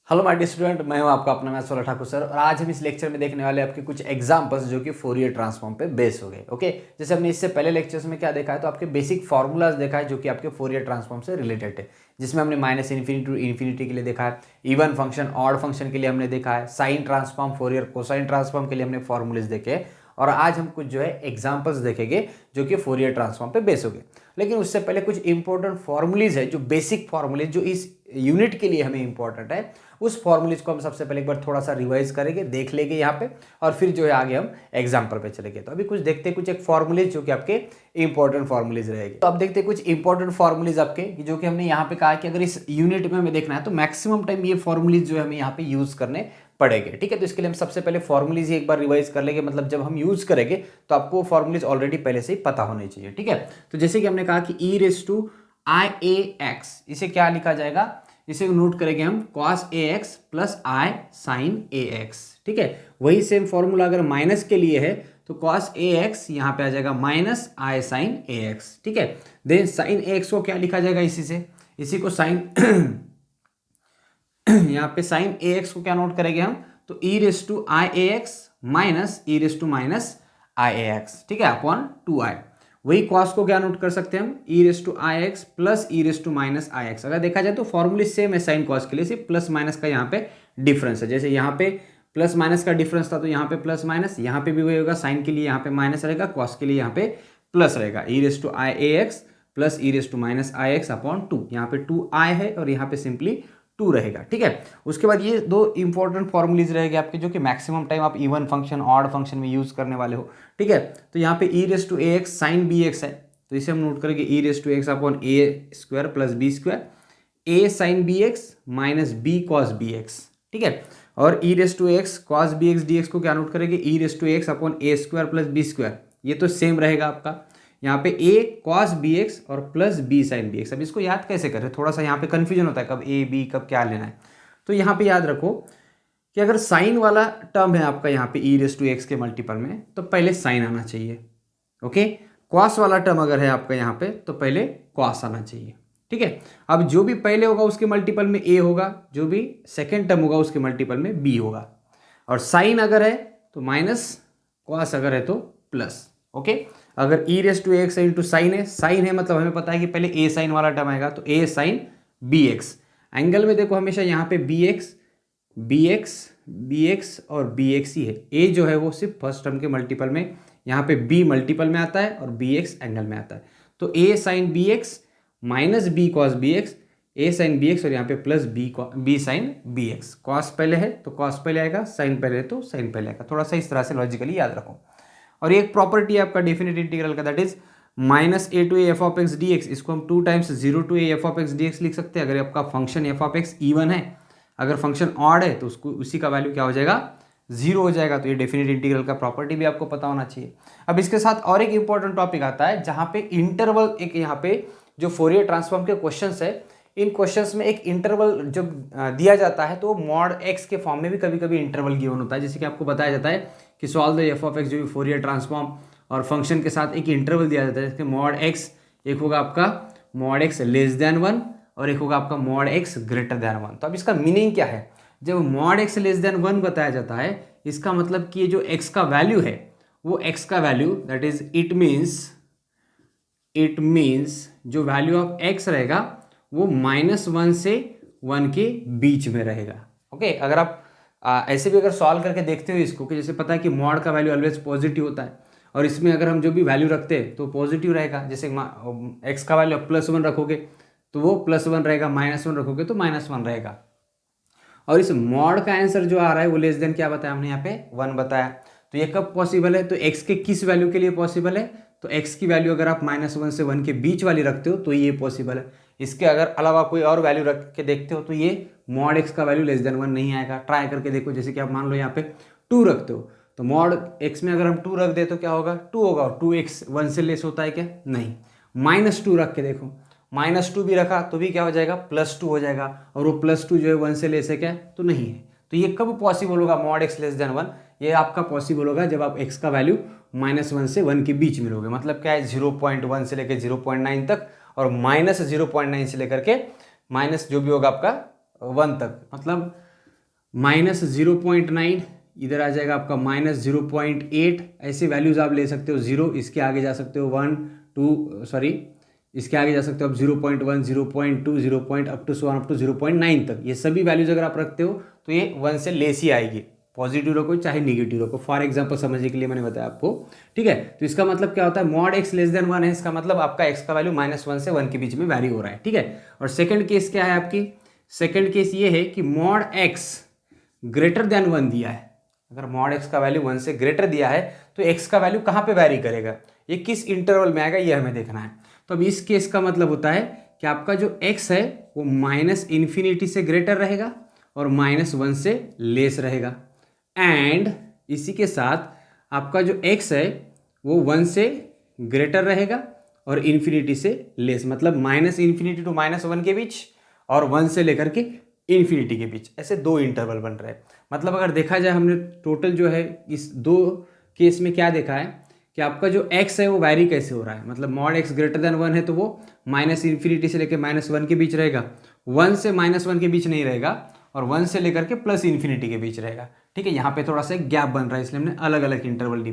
Hello my dear student, मैं हूं आपका अपना मैथ्स वाला ठाकुर सर। और आज हम इस लेक्चर में देखने वाले आपके कुछ एग्जांपल्स जो कि फोरियर ट्रांसफॉर्म पे बेस हो गए। ओके, जैसे हमने इससे पहले लेक्चर्स में क्या देखा है, तो आपके बेसिक फार्मूलाज देखा है जो कि आपके फोरियर ट्रांसफॉर्म से रिलेटेड है, जिसमें हमने माइनस इन्फिनिटी टू इन्फिनिटी के लिए देखा है, इवन फंक्शन ऑड फंक्शन के लिए हमने देखा है, sign transform Fourier cosine transform के लिए हमने फॉर्मूलेज देखे हैं। और आज हम कुछ जो है एग्जाम्पल्स देखेंगे जो कि फोरियर ट्रांसफॉर्म पे बेस हो गए। लेकिन उससे पहले कुछ इंपॉर्टेंट फॉर्मूलीज है, जो बेसिक फॉर्मूलेज जो इस यूनिट के लिए हमें इंपॉर्टेंट है, उस फॉर्मूलेज को हम सबसे पहले एक बार थोड़ा सा रिवाइज करेंगे, देख लेंगे यहाँ पे, और फिर जो है आगे हम एग्जाम्पल पे चलेंगे। तो अभी कुछ देखते हैं, कुछ एक फॉर्मूलेज जो कि आपके इंपॉर्टेंट फॉर्मूलेज रहेंगे। तो अब देखते हैं कुछ इंपॉर्टेंट फॉर्मूलेज आपके, जो कि हमने यहाँ पे कहा कि अगर इस यूनिट में हमें देखना है तो मैक्सिमम टाइम ये फॉर्मूलेज जो है हमें यहाँ पे यूज करने पड़ेंगे। ठीक है, तो इसके लिए हम सबसे पहले फॉर्मूलेज एक बार रिवाइज कर लेंगे, मतलब जब हम यूज करेंगे तो आपको फॉर्मूलेज ऑलरेडी पहले से ही पता होने चाहिए। ठीक है, तो जैसे कि हमने कहा कि E raise to I A X, इसे क्या लिखा जाएगा, इसे नोट करेंगे हम cos ax प्लस आई साइन ax। ठीक है, वही सेम फॉर्मूला अगर माइनस के लिए है तो cos ax यहाँ पे आ जाएगा माइनस आई साइन ax। ठीक है, देन साइन ax को क्या लिखा जाएगा, इसी को साइन यहाँ पे साइन ax को क्या नोट करेंगे हम, तो E raise to I A X minus E raise to minus I A X. ठीक है, अपॉन 2i। वही कॉस को क्या नोट कर सकते हैं हम, E raise to I X plus E raise to minus I X. अगर देखा जाए तो फॉर्मूले सेम है साइन कॉस के लिए, सिर्फ प्लस माइनस का यहाँ पे डिफरेंस है। जैसे यहाँ पे प्लस माइनस का डिफरेंस था तो यहाँ पे प्लस माइनस, यहाँ पे भी वही होगा, साइन के लिए यहाँ पे माइनस रहेगा, कॉस के लिए यहाँ पे प्लस रहेगा। E raise to I A X plus E raise to minus I X upon 2, यहाँ पे 2i है और यहाँ पे सिंपली 2 रहेगा। ठीक है, उसके बाद ये दो इंपॉर्टेंट फॉर्मूलीज रहेंगे आपके, जो कि मैक्सिमम टाइम आप इवन फंक्शन ऑड फंक्शन में यूज करने वाले हो। ठीक है, तो यहाँ पे e raise to a x sine b x है, तो इसे हम नोट करेंगे e raise to x upon a square plus b square, a sine b x minus b cos b x. ठीक है, और e raise to x cos b x d x को क्या नोट करेंगे, e raise to x upon a square plus b square. ये तो same रहेगा आपका, यहाँ पे a cos bx और प्लस b sin bx। अब इसको याद कैसे करें, थोड़ा सा यहाँ पे कंफ्यूजन होता है, कब a b कब क्या लेना है। तो यहाँ पे याद रखो कि अगर साइन वाला टर्म है आपका यहाँ पे e रेस टू एक्स के मल्टीपल में, तो पहले साइन आना चाहिए। ओके, कॉस वाला टर्म अगर है आपका यहाँ पे तो पहले कॉस आना चाहिए। ठीक है, अब जो भी पहले होगा उसके मल्टीपल में a होगा, जो भी सेकेंड टर्म होगा उसके मल्टीपल में b होगा, और साइन अगर है तो माइनस, कॉस अगर है तो प्लस। ओके, अगर e raise to x into sine है मतलब हमें पता है कि पहले ए साइन वाला टर्म आएगा, तो a sine b x. Angle में देखो हमेशा यहाँ पे बी एक्स और बी एक्स ही है। ए जो है वो सिर्फ फर्स्ट टर्म के मल्टीपल में, यहाँ पे बी मल्टीपल में आता है और बी एक्स एंगल में आता है, तो a sine b x minus b cos b x, a sine b x और यहाँ पे plus b sine b x. Cos पहले है तो कॉस पहले आएगा, साइन पहले है तो साइन पहले आएगा। थोड़ा सा इस तरह से लॉजिकली याद रखो। और एक प्रॉपर्टी है आपका डेफिनेट इंटीग्रल का, that is minus a to a f of x d x. इसको हम 2 times 0 to a f of x d x लिख सकते हैं। अगर आपका function f of x even है, अगर फंक्शन ऑड है तो उसको उसी का वैल्यू क्या हो जाएगा, 0 हो जाएगा। तो ये डेफिनेट इंटीग्रल का प्रॉपर्टी भी आपको पता होना चाहिए। अब इसके साथ और एक इंपॉर्टेंट टॉपिक आता है, जहाँ पे इंटरवल, एक यहाँ पे जो फोरियर ट्रांसफॉर्म के क्वेश्चन है, इन क्वेश्चंस में एक इंटरवल जब दिया जाता है तो मॉड एक्स के फॉर्म में भी कभी कभी इंटरवल गिवन होता है। जैसे कि आपको बताया जाता है कि solve the F of x, जो भी फोरियर ट्रांसफॉर्म और फंक्शन के साथ एक इंटरवल दिया जाता है, जैसे मॉड एक्स, एक होगा आपका मॉड एक्स लेस देन 1 और एक होगा आपका मॉड एक्स ग्रेटर देन 1। तो अब इसका मीनिंग क्या है, जब मॉड एक्स लेस देन 1 बताया जाता है, इसका मतलब कि ये जो एक्स का वैल्यू है, वो एक्स का value, that is it means जो वैल्यू ऑफ एक्स रहेगा वो -1 से 1 के बीच में रहेगा। ओके, अगर आप ऐसे भी अगर सॉल्व करके देखते हो इसको, कि जैसे पता है कि मॉड का वैल्यू ऑलवेज पॉजिटिव होता है, और इसमें अगर हम जो भी वैल्यू रखते हैं तो पॉजिटिव रहेगा। जैसे एक्स का वैल्यू +1 रखोगे तो वो +1 रहेगा, -1 रखोगे तो -1 रहेगा। और इस मॉड का आंसर जो आ रहा है वो लेस देन क्या बताया हमने यहाँ पे, 1 बताया। तो ये कब पॉसिबल है, तो एक्स के किस वैल्यू के लिए पॉसिबल है, तो एक्स की वैल्यू अगर आप -1 से 1 के बीच वाली रखते हो तो ये पॉसिबल है। इसके अगर अलावा कोई और वैल्यू रख के देखते हो तो ये मॉड एक्स का वैल्यू लेस देन 1 नहीं आएगा। ट्राई करके देखो, जैसे कि आप मान लो यहाँ पे 2 रखते हो, तो मॉड एक्स में अगर हम 2 रख दे तो क्या होगा, 2 होगा। और 2x 1 से लेस होता है क्या, नहीं। -2 रख के देखो, -2 भी रखा तो भी क्या हो जाएगा, +2 हो जाएगा, और वो +2 जो है 1 से लेस है क्या, तो नहीं है। तो ये कब पॉसिबल होगा मॉड एक्स लेस देन 1, ये आपका पॉसिबल होगा जब आप एक्स का वैल्यू -1 से 1 के बीच में लोगे। मतलब क्या है, 0.1 से लेकर 0.9 तक, और -0.9 से लेकर के माइनस जो भी होगा आपका 1 तक, मतलब -0.9, इधर आ जाएगा आपका -0.8। ऐसे वैल्यूज़ आप ले सकते हो। 0, इसके आगे जा सकते हो 1 2, सॉरी इसके आगे जा सकते हो आप 0.1 0.2 0 अप टू 0.9 तक। ये सभी वैल्यूज़ अगर आप रखते हो तो ये 1 से लेस ही आएगी, पॉजिटिव रखो चाहे निगेटिव रखो। फॉर एग्जांपल समझने के लिए मैंने बताया आपको, ठीक है। तो इसका मतलब क्या होता है, मॉड x लेस देन 1 है, इसका मतलब आपका x का वैल्यू -1 से 1 के बीच में वैरी हो रहा है, ठीक है। और सेकंड केस क्या है आपकी, सेकंड केस ये है कि मॉड x ग्रेटर देन 1 दिया है। अगर मॉड x का वैल्यू 1 से ग्रेटर दिया है तो x का वैल्यू कहाँ पे वैरी करेगा, ये किस इंटरवल में आएगा, ये हमें देखना है। तो अब इस केस का मतलब होता है कि आपका जो x है वो -∞ से ग्रेटर रहेगा और -1 से लेस रहेगा। एंड इसी के साथ आपका जो x है वो 1 से ग्रेटर रहेगा और इन्फिनिटी से लेस, मतलब -∞ टू -1 के बीच और 1 से लेकर के इन्फिनिटी के बीच, ऐसे दो इंटरवल बन रहे हैं। मतलब अगर देखा जाए हमने टोटल जो है इस दो केस में क्या देखा है कि आपका जो x है वो वैरी कैसे हो रहा है। मतलब मॉड x ग्रेटर देन 1 है तो वो -∞ से लेकर -1 के बीच रहेगा, 1 से -1 के बीच नहीं रहेगा और 1 से लेकर के +∞ के बीच रहेगा, ठीक है। यहाँ पे थोड़ा सा गैप बन रहा है इसलिए हमने अलग अलग इंटरवल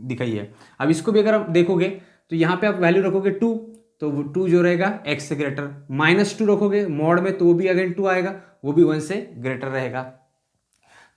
दिखाई है। अब इसको भी अगर आप देखोगे तो यहाँ पे आप वैल्यू रखोगे 2, तो 2 जो रहेगा x से ग्रेटर, -2 रखोगे मॉड में तो वो भी अगेन 2 आएगा, वो भी 1 से ग्रेटर रहेगा।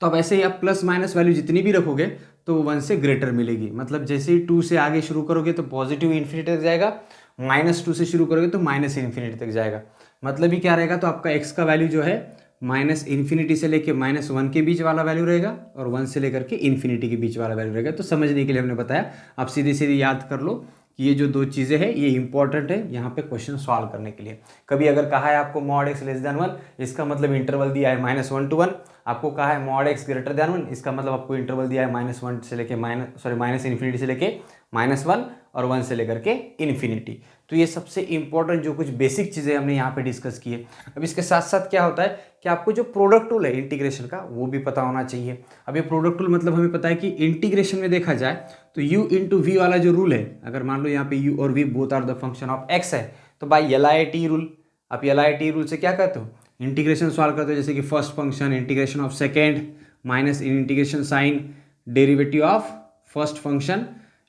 तो अब ऐसे ही आप प्लस माइनस वैल्यू जितनी भी रखोगे तो वो 1 से ग्रेटर मिलेगी। मतलब जैसे ही 2 से आगे शुरू करोगे तो पॉजिटिव इन्फिनिटी तक जाएगा, -2 से शुरू करोगे तो -∞ तक जाएगा। मतलब ही क्या रहेगा, तो आपका x का वैल्यू जो है -∞ से लेके -1 के बीच वाला वैल्यू रहेगा और 1 से लेकर के इन्फिनिटी के बीच वाला वैल्यू रहेगा। तो समझने के लिए हमने बताया, आप सीधे सीधे याद कर लो कि ये जो दो चीज़ें हैं ये इंपॉर्टेंट है यहाँ पे क्वेश्चन सॉल्व करने के लिए। कभी अगर कहा है आपको मॉड x लेस देन 1, इसका मतलब इंटरवल दिया है -1 to 1। आपको कहा है मॉड x ग्रेटर देन 1, इसका मतलब आपको इंटरवल दिया है -1 से लेके -∞ से लेके -1 और 1 से लेकर के इन्फिनिटी। तो ये सबसे इंपॉर्टेंट जो कुछ बेसिक चीज़ें हमने यहाँ पे डिस्कस की है। अब इसके साथ साथ क्या होता है कि आपको जो प्रोडक्ट टूल है इंटीग्रेशन का वो भी पता होना चाहिए। अब ये प्रोडक्ट टूल मतलब हमें पता है कि इंटीग्रेशन में देखा जाए तो u इंटू वी वाला जो रूल है, अगर मान लो यहाँ पे u और v both are the function of x है तो बाई LIT रूल, आप LIT रूल से क्या करते हो, इंटीग्रेशन सॉल्व करते हो। जैसे कि first function integration of second minus integration sign derivative of first function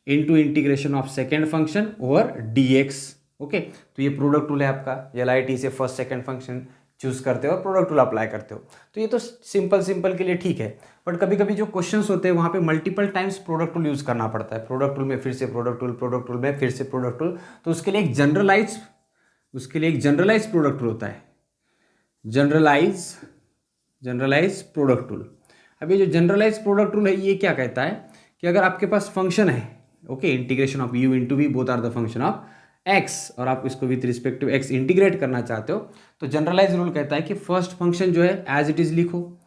into integration of second function over dx। Okay, तो ये प्रोडक्ट टूल है आपका, LIT से फर्स्ट सेकेंड फंक्शन चूज करते हो और प्रोडक्ट टूल अप्लाई करते हो। तो ये तो सिंपल के लिए ठीक है, बट कभी कभी जो क्वेश्चंस होते हैं वहाँ पे multiple times product tool use करना पड़ता है। प्रोडक्ट टूल में फिर से प्रोडक्ट टूल में फिर से प्रोडक्ट टूल, तो उसके लिए एक जनरलाइज प्रोडक्ट टूल होता है, जनरलाइज प्रोडक्ट टूल। अब ये जो जनरलाइज प्रोडक्ट टूल है ये क्या कहता है कि अगर आपके पास फंक्शन है, okay, integration of u into v both are the function of x, और आप इसको with respect to x integrate करना चाहते हो, तो जनरलाइज रूल कहता है कि फर्स्ट फंक्शन जो है एज इट इज लिखो,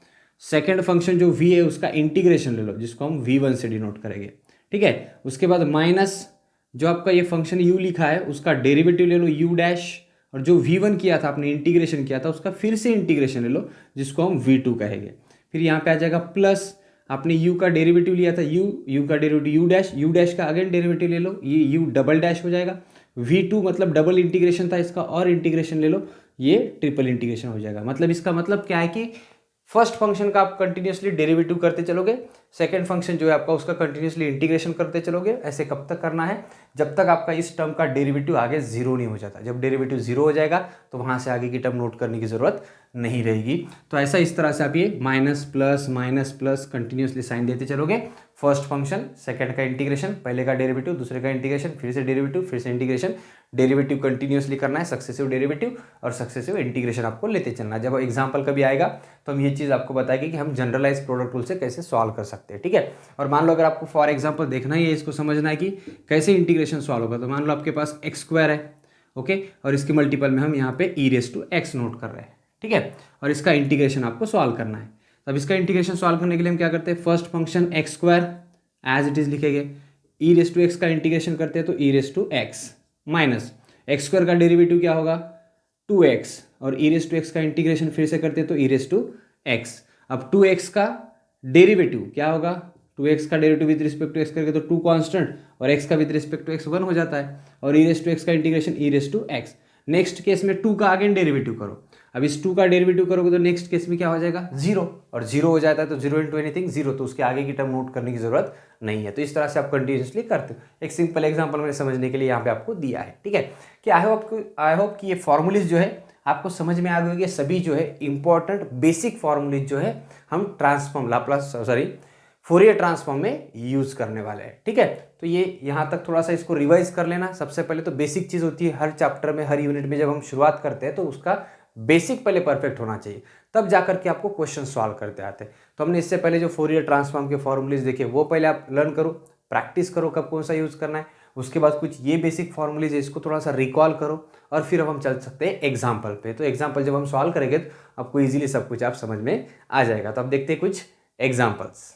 सेकेंड फंक्शन जो v है उसका इंटीग्रेशन ले लो जिसको हम v1 से डिनोट करेंगे, ठीक है। उसके बाद माइनस जो आपका ये फंक्शन u लिखा है उसका डेरिवेटिव ले लो u डैश, और जो v1 किया था आपने इंटीग्रेशन किया था उसका फिर से इंटीग्रेशन ले लो जिसको हम v2 कहेंगे। फिर यहाँ पे आ जाएगा प्लस, आपने u का डेरिवेटिव लिया था u का डेरिवेटिव u डैश का अगेन डेरिवेटिव ले लो, ये u डबल डैश हो जाएगा। v2 मतलब डबल इंटीग्रेशन था इसका और इंटीग्रेशन ले लो, ये ट्रिपल इंटीग्रेशन हो जाएगा। मतलब इसका मतलब क्या है कि फर्स्ट फंक्शन का आप कंटिन्यूसली डेरिवेटिव करते चलोगे, सेकंड फंक्शन जो है आपका उसका कंटिन्यूसली इंटीग्रेशन करते चलोगे। ऐसे कब तक करना है, जब तक आपका इस टर्म का डेरिवेटिव आगे जीरो नहीं हो जाता। जब डेरिवेटिव जीरो हो जाएगा तो वहां से आगे की टर्म नोट करने की जरूरत नहीं रहेगी। तो ऐसा इस तरह से आप ये माइनस प्लस कंटिन्यूसली साइन देते चलोगे। फर्स्ट फंक्शन सेकंड का इंटीग्रेशन, पहले का डेरिवेटिव दूसरे का इंटीग्रेशन, फिर से डेरिवेटिव फिर से इंटीग्रेशन, डेरिवेटिव कंटिन्यूसली करना है, सक्सेसिव डेरिवेटिव और सक्सेसिव इंटीग्रेशन आपको लेते चलना है। जब एग्जांपल कभी आएगा तो हम ये चीज़ आपको बताएंगे कि हम जनरलाइज प्रोडक्ट रूल से कैसे सॉल्व कर सकते हैं, ठीक है। और मान लो अगर आपको फॉर एग्जांपल देखना ही है, इसको समझना है कि कैसे इंटीग्रेशन सॉल्व होगा, तो मान लो आपके पास x² है, ओके, और इसके मल्टीपल में हम यहाँ पे e⁻x नोट कर रहे हैं, ठीक है, और इसका इंटीग्रेशन आपको सॉल्व करना है। तब इसका इंटीग्रेशन सॉल्व करने के लिए हम क्या करते हैं, first function x² as it is लिखेंगे, e⁻x का इंटीग्रेशन करते हैं तो e⁻x माइनस x² का डेरिवेटिव क्या होगा 2x, और e⁻x का इंटीग्रेशन फिर से करते हैं तो e⁻x। अब 2x का डेरिवेटिव क्या होगा, 2x का derivative with respect to x करके तो 2 कांस्टेंट और x का विद रिस्पेक्ट टू x 1 हो जाता है, और e⁻x का इंटीग्रेशन e⁻x। नेक्स्ट केस में 2 का अगेन डेरिवेटिव करो। अब इस 2 का डेरिवेटिव करोगे तो नेक्स्ट केस में क्या हो जाएगा 0, और 0 हो जाता है तो 0 इंटू एनीथिंग 0, तो उसके आगे की टर्म नोट करने की जरूरत नहीं है। तो इस तरह से आप कंटिन्यूसली करते हो। एक सिंपल एग्जांपल मैंने समझने के लिए यहाँ पे आपको दिया है, ठीक है। कि आई होप कि ये फॉर्मूलेज जो है आपको समझ में आ गई होगी। सभी जो है इंपॉर्टेंट बेसिक फॉर्मूलेज जो है हम फोरियर ट्रांसफॉर्म में यूज करने वाले हैं, ठीक है। तो ये यहाँ तक थोड़ा सा इसको रिवाइज कर लेना। सबसे पहले तो बेसिक चीज होती है हर चैप्टर में, हर यूनिट में जब हम शुरुआत करते हैं तो उसका बेसिक पहले परफेक्ट होना चाहिए, तब जाकर के आपको क्वेश्चन सॉल्व करते आते हैं। तो हमने इससे पहले जो फोरियर ट्रांसफॉर्म के फॉर्मूलेज देखे वो पहले आप लर्न करो, प्रैक्टिस करो कब कौन सा यूज करना है। उसके बाद कुछ ये बेसिक फॉर्मूलेज है इसको थोड़ा सा रिकॉल करो, और फिर अब हम चल सकते हैं एग्जाम्पल पे। तो एग्जाम्पल जब हम सॉल्व करेंगे तो आपको इजीली सब कुछ आप समझ में आ जाएगा। तो अब देखते हैं कुछ एग्जाम्पल्स।